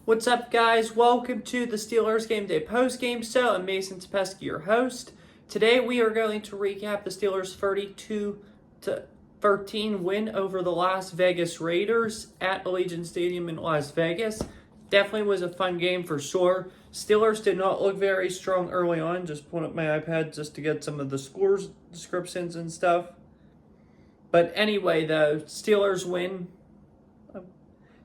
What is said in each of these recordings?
What's up, guys? Welcome to the Steelers Game Day Post-Game Show. I'm Mason Tepesky, your host. Today we are going to recap the Steelers' 32-13 win over the Las Vegas Raiders at Allegiant Stadium in Las Vegas. Definitely was a fun game for sure. Steelers did not look very strong early on. Just pulling up my iPad just to get some of the scores descriptions and stuff. But anyway, the Steelers win.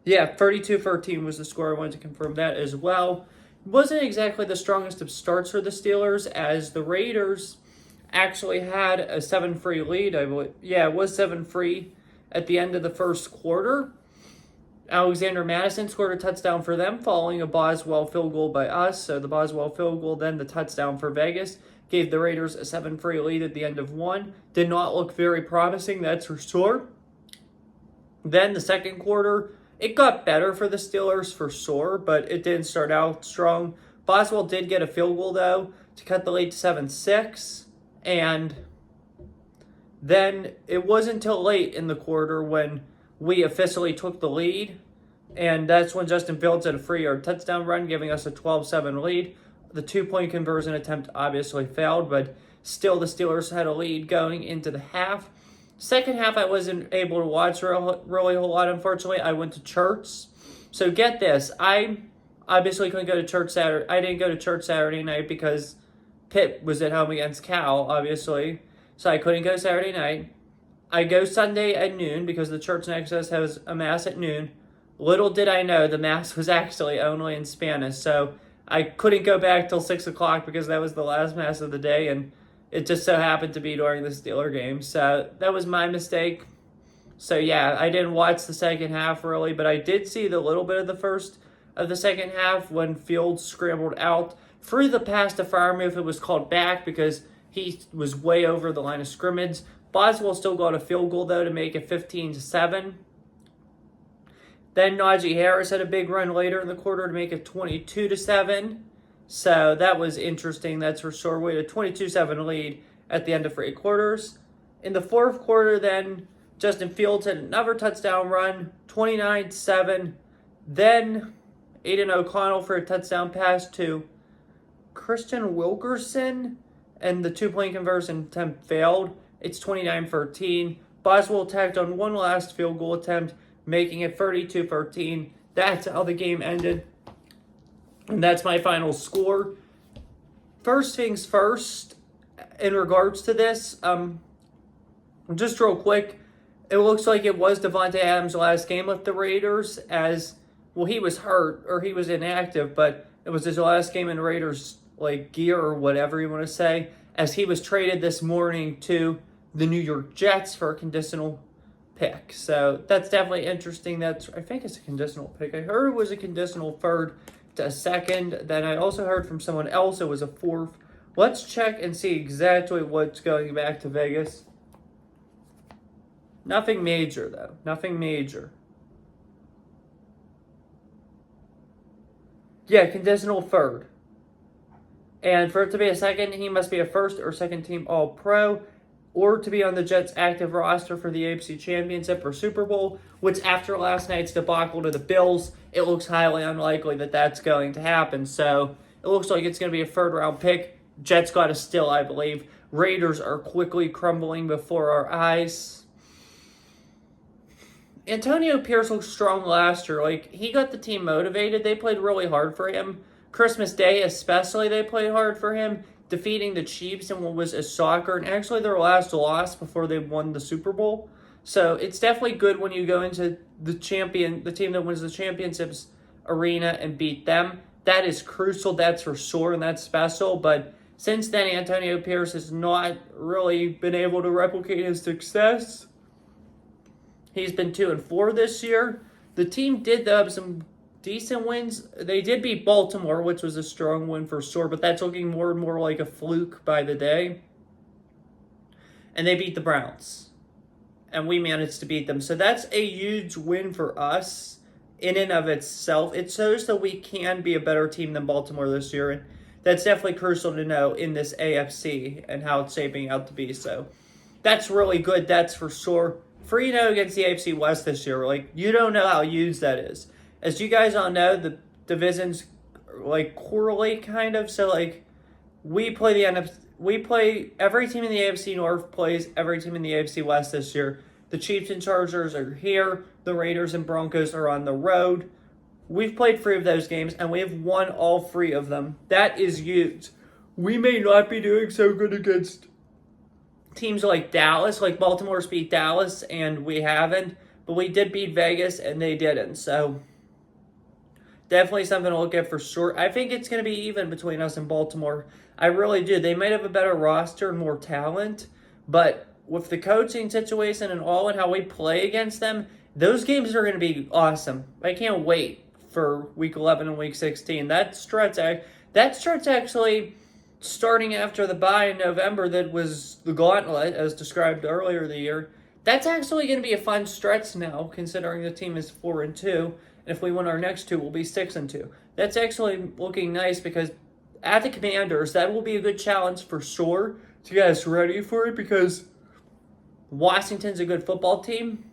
Yeah, 32-13 was the score. I wanted to confirm that as well. It wasn't exactly the strongest of starts for the Steelers, as the Raiders actually had a 7-free lead. I believe. Yeah, it was 7-free at the end of the first quarter. Alexander Madison scored a touchdown for them, following a Boswell field goal by us. So the Boswell field goal, then the touchdown for Vegas, gave the Raiders a 7-free lead at the end of one. Did not look very promising, that's for sure. Then the second quarter, it got better for the Steelers for sure, but it didn't start out strong. Boswell did get a field goal, though, to cut the lead to 7-6. And then it wasn't until late in the quarter when we officially took the lead. And that's when Justin Fields had a 3-yard touchdown run, giving us a 12-7 lead. The 2-point conversion attempt obviously failed, but still the Steelers had a lead going into the half. Second half, I wasn't able to watch really a whole lot, unfortunately. I went to church. So get this. I obviously couldn't go to church Saturday. I didn't go to church Saturday night because Pitt was at home against Cal, obviously. So I couldn't go Saturday night. I go Sunday at noon because the church next to us has a mass at noon. Little did I know the mass was actually only in Spanish. So I couldn't go back till 6 o'clock because that was the last mass of the day, and it just so happened to be during the Steeler game. So that was my mistake. So yeah, I didn't watch the second half really, but I did see the little bit of the second half when Fields scrambled out. Through the pass to Freiermuth, it was called back because he was way over the line of scrimmage. Boswell still got a field goal though to make it 15-7. Then Najee Harris had a big run later in the quarter to make it 22-7. So that was interesting, that's for sure. We had a 22-7 lead at the end of 3 quarters. In the fourth quarter, then, Justin Fields had another touchdown run, 29-7. Then Aiden O'Connell for a touchdown pass to Christian Wilkerson, and the 2-point conversion attempt failed. It's 29-13. Boswell tacked on one last field goal attempt, making it 32-13. That's how the game ended. And that's my final score. First things first, in regards to this, just real quick, it looks like it was Devontae Adams' last game with the Raiders, as, well, he was hurt, or he was inactive, but it was his last game in Raiders, gear or whatever you want to say, as he was traded this morning to the New York Jets for a conditional pick. So that's definitely interesting. I think it's a conditional pick. I heard it was a conditional third to a second. Then I also heard from someone else it was a fourth. Let's check and see exactly what's going back to Vegas. Nothing major, though. Nothing major. Yeah, conditional third. And for it to be a second, he must be a first or second team All-Pro, or to be on the Jets' active roster for the AFC Championship or Super Bowl, which after last night's debacle to the Bills, it looks highly unlikely that that's going to happen. So it looks like it's going to be a third-round pick. Jets got a steal, I believe. Raiders are quickly crumbling before our eyes. Antonio Pierce looked strong last year. He got the team motivated. They played really hard for him. Christmas Day especially, they played hard for him, defeating the Chiefs in what was a shocker, and actually their last loss before they won the Super Bowl. So it's definitely good when you go into the team that wins the championships arena and beat them. That is crucial, that's for sure, and that's special. But since then, Antonio Pierce has not really been able to replicate his success. He's been 2-4 this year. The team did have some decent wins. They did beat Baltimore, which was a strong win for sure, but that's looking more and more like a fluke by the day. And they beat the Browns. And we managed to beat them. So that's a huge win for us in and of itself. It shows that we can be a better team than Baltimore this year. And that's definitely crucial to know in this AFC and how it's shaping out to be. So that's really good, that's for sure. 3-0 against the AFC West this year. You don't know how huge that is. As you guys all know, the divisions like correlate kind of. So like we play the NFC, we play every team in the AFC North plays every team in the AFC West this year. The Chiefs and Chargers are here. The Raiders and Broncos are on the road. We've played 3 of those games, and we have won all 3 of them. That is huge. We may not be doing so good against teams like Dallas, like Baltimore's beat Dallas, and we haven't. But we did beat Vegas, and they didn't. So definitely something to look at for sure. I think it's going to be even between us and Baltimore. I really do. They might have a better roster and more talent, but with the coaching situation and all and how we play against them, those games are going to be awesome. I can't wait for Week 11 and Week 16. That stretch actually starting after the bye in November that was the gauntlet, as described earlier in the year. That's actually going to be a fun stretch now, considering the team is 4-2, and if we win our next 2, we'll be 6-2. That's actually looking nice because at the Commanders, that will be a good challenge for sure to get us ready for it because Washington's a good football team.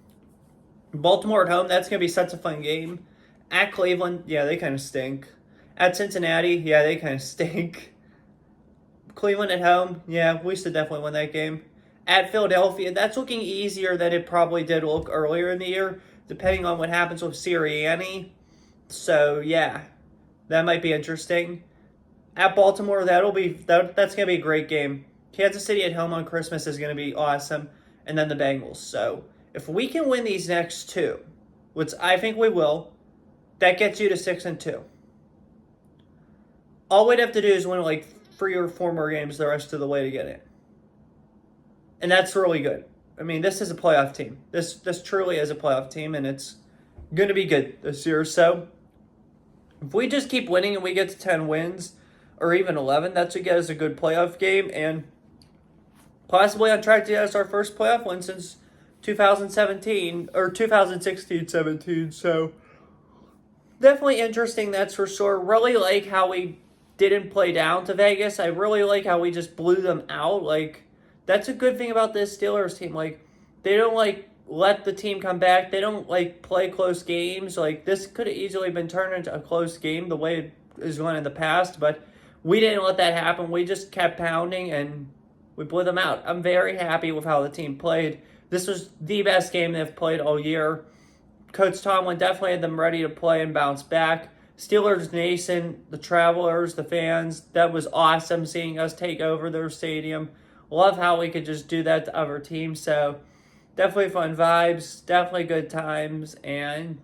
Baltimore at home, that's going to be such a fun game. At Cleveland, yeah, they kind of stink. At Cincinnati, yeah, they kind of stink. Cleveland at home, yeah, we should definitely win that game. At Philadelphia, that's looking easier than it probably did look earlier in the year, depending on what happens with Sirianni. So, yeah, that might be interesting. At Baltimore, that's going to be a great game. Kansas City at home on Christmas is going to be awesome. And then the Bengals. So, if we can win these next 2, which I think we will, that gets you to 6-2. All we'd have to do is win like 3 or 4 more games the rest of the way to get it. And that's really good. I mean, this is a playoff team. This truly is a playoff team, and it's going to be good this year. So, if we just keep winning and we get to 10 wins, or even 11, that's what gets us a good playoff game, and possibly on track to get us our first playoff win since 2017, or 2016-17, so definitely interesting, that's for sure. Really like how we didn't play down to Vegas. I really like how we just blew them out. Like, that's a good thing about this Steelers team. Like, they don't, like, let the team come back. They don't, like, play close games. Like, this could have easily been turned into a close game the way it is going in the past, but we didn't let that happen. We just kept pounding, and we blew them out. I'm very happy with how the team played. This was the best game they've played all year. Coach Tomlin definitely had them ready to play and bounce back. Steelers Nation, the travelers, the fans, that was awesome seeing us take over their stadium. Love how we could just do that to other teams. So definitely fun vibes, definitely good times. And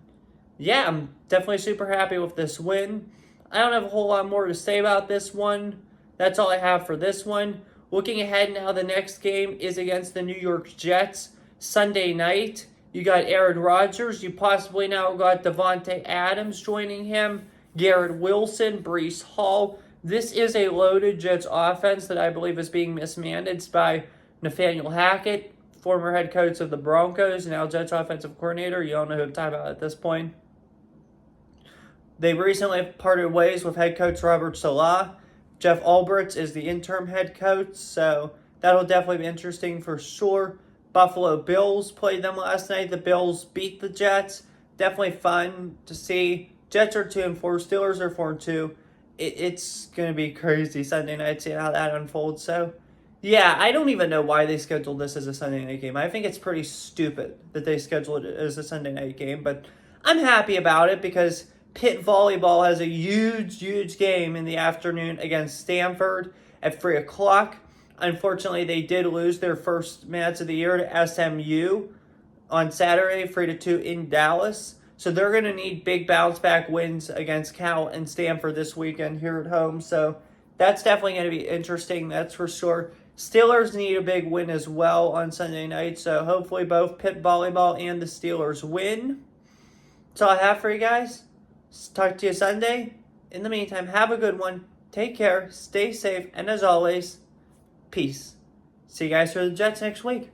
yeah, I'm definitely super happy with this win. I don't have a whole lot more to say about this one. That's all I have for this one. Looking ahead now, the next game is against the New York Jets Sunday night. You got Aaron Rodgers. You possibly now got Devontae Adams joining him. Garrett Wilson, Breece Hall. This is a loaded Jets offense that I believe is being mismanaged by Nathaniel Hackett, former head coach of the Broncos, now Jets offensive coordinator. You all know who I'm talking about at this point. They recently parted ways with head coach Robert Saleh. Jeff Ulbrich is the interim head coach, so that'll definitely be interesting for sure. Buffalo Bills played them last night. The Bills beat the Jets. Definitely fun to see. Jets are 2-4. Steelers are 4-2. It's going to be crazy Sunday night, see how that unfolds. So, yeah, I don't even know why they scheduled this as a Sunday night game. I think it's pretty stupid that they scheduled it as a Sunday night game, but I'm happy about it because Pitt Volleyball has a huge game in the afternoon against Stanford at 3 o'clock. Unfortunately, they did lose their first match of the year to SMU on Saturday, 3-2 in Dallas. So they're going to need big bounce-back wins against Cal and Stanford this weekend here at home. So that's definitely going to be interesting, that's for sure. Steelers need a big win as well on Sunday night. So hopefully both Pitt Volleyball and the Steelers win. That's all I have for you guys. Talk to you Sunday. In the meantime, have a good one. Take care. Stay safe. And as always, peace. See you guys for the Jets next week.